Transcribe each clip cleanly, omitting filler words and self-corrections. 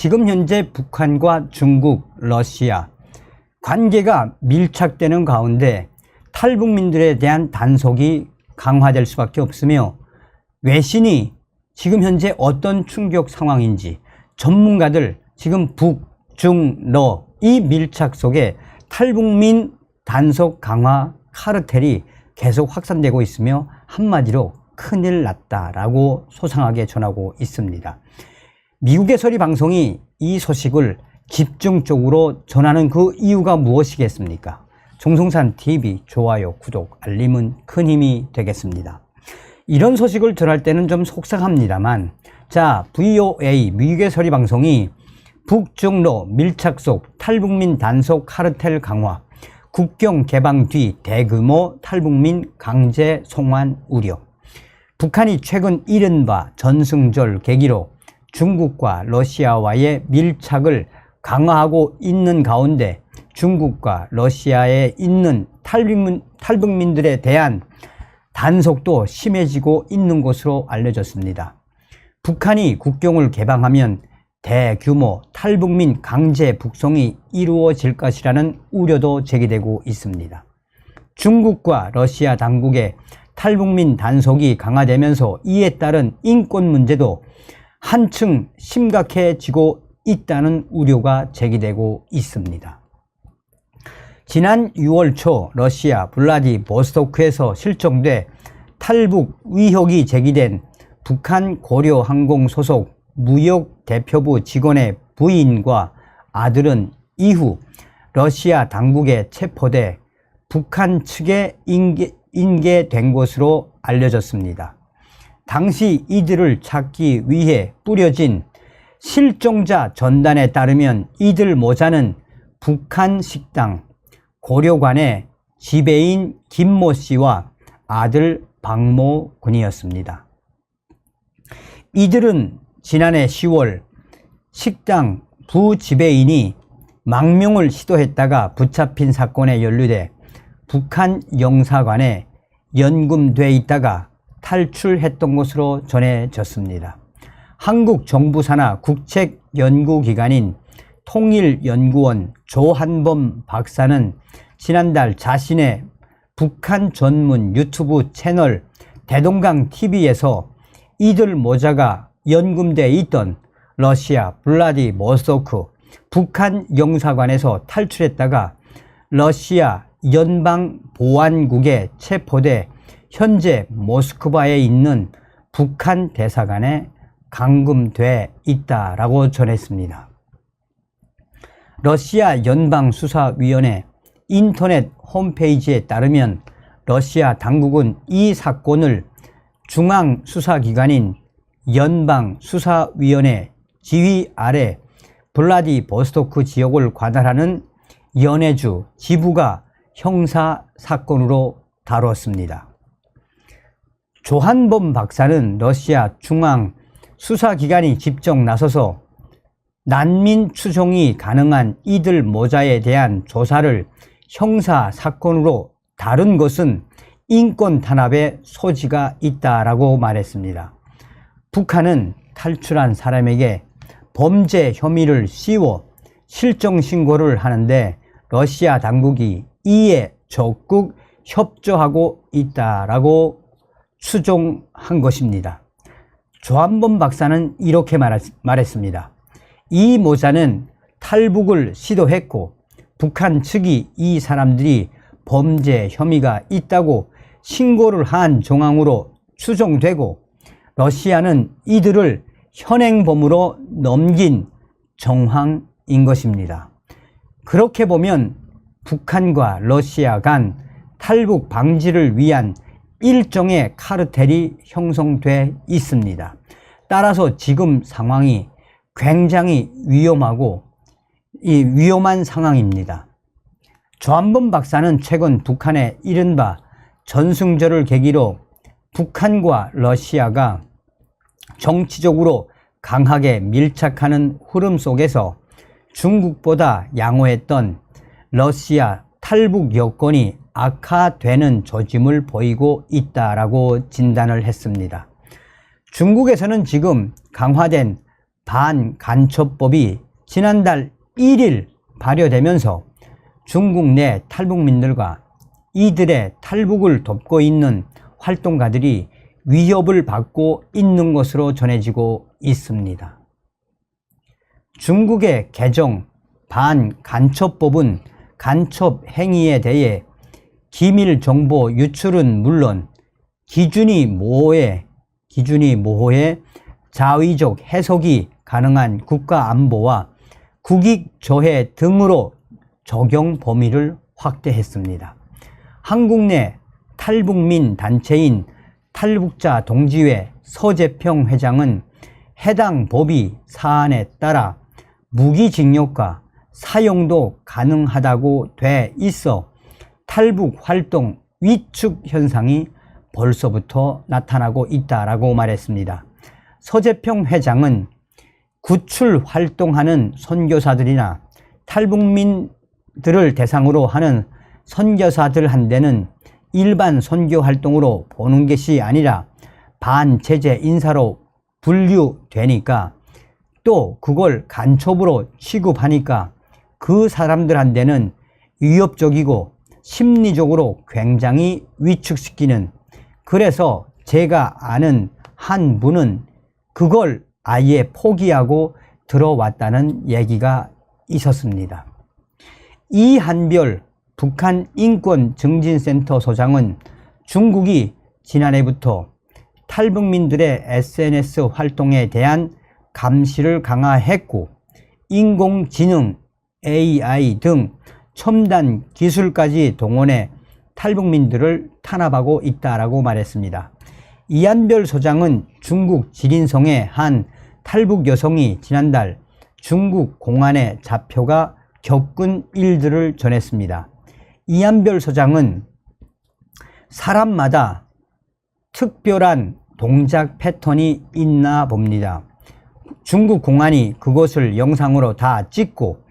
지금 현재 북한과 중국, 러시아 관계가 밀착되는 가운데 탈북민들에 대한 단속이 강화될 수밖에 없으며 외신이 지금 현재 어떤 충격 상황인지 전문가들 지금 북, 중, 러 이 밀착 속에 탈북민 단속 강화 카르텔이 계속 확산되고 있으며 한마디로 큰일 났다라고 소상하게 전하고 있습니다. 미국의 소리 방송이 이 소식을 집중적으로 전하는 그 이유가 무엇이겠습니까? 종송산 TV 좋아요, 구독, 알림은 큰 힘이 되겠습니다. 이런 소식을 전할 때는 좀 속상합니다만, 자, VOA 미국의 소리 방송이 북중러 밀착 속 탈북민 단속 카르텔 강화, 국경 개방 뒤 대규모 탈북민 강제 송환 우려, 북한이 최근 이른바 전승절 계기로 중국과 러시아와의 밀착을 강화하고 있는 가운데 중국과 러시아에 있는 탈북민들에 대한 단속도 심해지고 있는 것으로 알려졌습니다. 북한이 국경을 개방하면 대규모 탈북민 강제 북송이 이루어질 것이라는 우려도 제기되고 있습니다. 중국과 러시아 당국의 탈북민 단속이 강화되면서 이에 따른 인권 문제도 한층 심각해지고 있다는 우려가 제기되고 있습니다. 지난 6월 초 러시아 블라디보스토크에서 실종돼 탈북 의혹이 제기된 북한 고려항공 소속 무역 대표부 직원의 부인과 아들은 이후 러시아 당국에 체포돼 북한 측에 인계된 것으로 알려졌습니다. 당시 이들을 찾기 위해 뿌려진 실종자 전단에 따르면 이들 모자는 북한 식당 고려관의 지배인 김모 씨와 아들 박모 군이었습니다. 이들은 지난해 10월 식당 부지배인이 망명을 시도했다가 붙잡힌 사건에 연루돼 북한 영사관에 연금돼 있다가 탈출했던 것으로 전해졌습니다. 한국 정부 산하 국책연구기관인 통일연구원 조한범 박사는 지난달 자신의 북한 전문 유튜브 채널 대동강TV에서 이들 모자가 연금돼 있던 러시아 블라디보스토크 북한 영사관에서 탈출했다가 러시아 연방보안국에 체포돼 현재 모스크바에 있는 북한 대사관에 감금돼 있다라고 전했습니다. 러시아 연방수사위원회 인터넷 홈페이지에 따르면 러시아 당국은 이 사건을 중앙수사기관인 연방수사위원회 지휘 아래 블라디보스토크 지역을 관할하는 연해주 지부가 형사사건으로 다뤘습니다. 조한범 박사는 러시아 중앙수사기관이 직접 나서서 난민 추종이 가능한 이들 모자에 대한 조사를 형사사건으로 다룬 것은 인권 탄압의 소지가 있다라고 말했습니다. 북한은 탈출한 사람에게 범죄 혐의를 씌워 실종 신고를 하는데 러시아 당국이 이에 적극 협조하고 있다라고 추정한 것입니다. 조한범 박사는 이렇게 말했습니다. 이 모자는 탈북을 시도했고 북한 측이 이 사람들이 범죄 혐의가 있다고 신고를 한 정황으로 추정되고 러시아는 이들을 현행범으로 넘긴 정황인 것입니다. 그렇게 보면 북한과 러시아 간 탈북 방지를 위한 일종의 카르텔이 형성돼 있습니다. 따라서 지금 상황이 굉장히 위험하고 위험한 상황입니다. 조한범 박사는 최근 북한의 이른바 전승절을 계기로 북한과 러시아가 정치적으로 강하게 밀착하는 흐름 속에서 중국보다 양호했던 러시아 탈북 여건이 악화되는 조짐을 보이고 있다라고 진단을 했습니다. 중국에서는 지금 강화된 반간첩법이 지난달 1일 발효되면서 중국 내 탈북민들과 이들의 탈북을 돕고 있는 활동가들이 위협을 받고 있는 것으로 전해지고 있습니다. 중국의 개정 반간첩법은 간첩 행위에 대해 기밀 정보 유출은 물론 기준이 모호해 자의적 해석이 가능한 국가 안보와 국익 저해 등으로 적용 범위를 확대했습니다. 한국 내 탈북민 단체인 탈북자 동지회 서재평 회장은 해당 법이 사안에 따라 무기징역과 사형도 가능하다고 돼 있어 탈북 활동 위축 현상이 벌써부터 나타나고 있다라고 말했습니다. 서재평 회장은 구출 활동하는 선교사들이나 탈북민들을 대상으로 하는 선교사들한테는 일반 선교 활동으로 보는 것이 아니라 반체제 인사로 분류되니까 또 그걸 간첩으로 취급하니까 그 사람들한테는 위협적이고 심리적으로 굉장히 위축시키는, 그래서 제가 아는 한 분은 그걸 아예 포기하고 들어왔다는 얘기가 있었습니다. 이한별 북한 인권증진센터 소장은 중국이 지난해부터 탈북민들의 SNS 활동에 대한 감시를 강화했고 인공지능, AI 등 첨단 기술까지 동원해 탈북민들을 탄압하고 있다라고 말했습니다. 이한별 소장은 중국 지린성의 한 탈북 여성이 지난달 중국 공안에 잡혀가 겪은 일들을 전했습니다. 이한별 소장은 사람마다 특별한 동작 패턴이 있나 봅니다. 중국 공안이 그것을 영상으로 다 찍고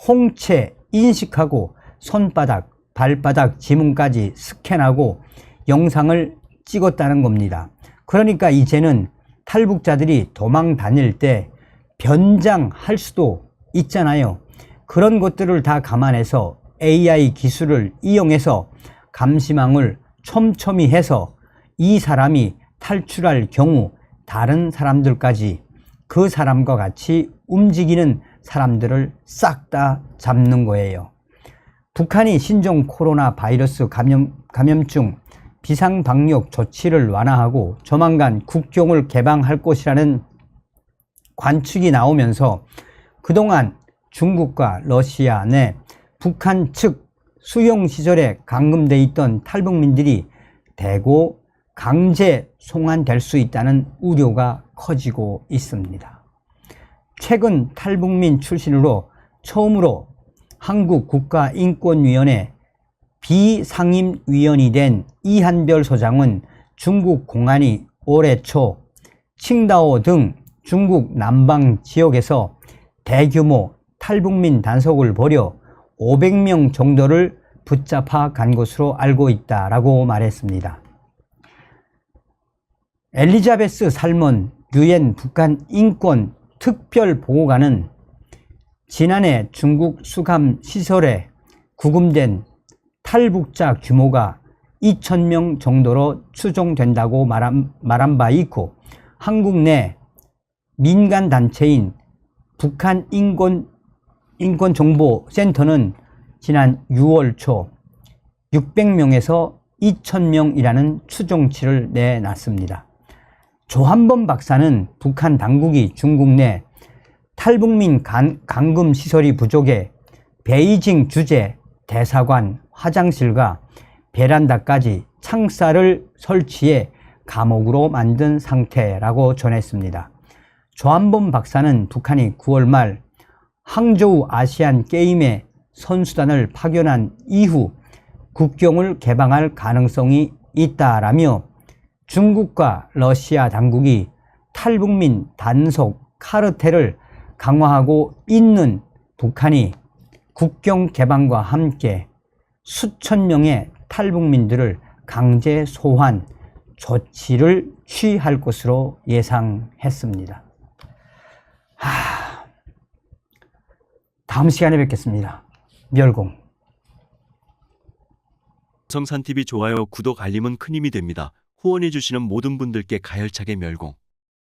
홍채 인식하고 손바닥, 발바닥 지문까지 스캔하고 영상을 찍었다는 겁니다. 그러니까 이제는 탈북자들이 도망 다닐 때 변장할 수도 있잖아요. 그런 것들을 다 감안해서 AI 기술을 이용해서 감시망을 촘촘히 해서 이 사람이 탈출할 경우 다른 사람들까지 그 사람과 같이 움직이는 사람들을 싹 다 잡는 거예요. 북한이 신종 코로나 바이러스 감염증 비상방역 조치를 완화하고 조만간 국경을 개방할 것이라는 관측이 나오면서 그동안 중국과 러시아 내 북한 측 수용시설에 감금돼 있던 탈북민들이 대거 강제 송환될 수 있다는 우려가 커지고 있습니다. 최근 탈북민 출신으로 처음으로 한국국가인권위원회 비상임위원이 된 이한별 소장은 중국 공안이 올해 초 칭다오 등 중국 남방 지역에서 대규모 탈북민 단속을 벌여 500명 정도를 붙잡아 간 것으로 알고 있다라고 말했습니다. 엘리자베스 살몬 유엔 북한 인권 특별보고관은 지난해 중국 수감 시설에 구금된 탈북자 규모가 2,000명 정도로 추정된다고 말한 바 있고 한국 내 민간 단체인 북한 인권정보센터는 지난 6월 초 600명에서 2,000명이라는 추정치를 내놨습니다. 조한범 박사는 북한 당국이 중국 내 탈북민 감금 시설이 부족해 베이징 주재 대사관 화장실과 베란다까지 창살을 설치해 감옥으로 만든 상태라고 전했습니다. 조한범 박사는 북한이 9월 말 항저우 아시안 게임에 선수단을 파견한 이후 국경을 개방할 가능성이 있다라며 중국과 러시아 당국이 탈북민 단속 카르텔을 강화하고 있는 북한이 국경 개방과 함께 수천 명의 탈북민들을 강제 소환 조치를 취할 것으로 예상했습니다. 다음 시간에 뵙겠습니다. 멸공. 성산TV 좋아요, 구독, 알림은 큰 힘이 됩니다. 후원해주시는 모든 분들께 가열차게 멸공.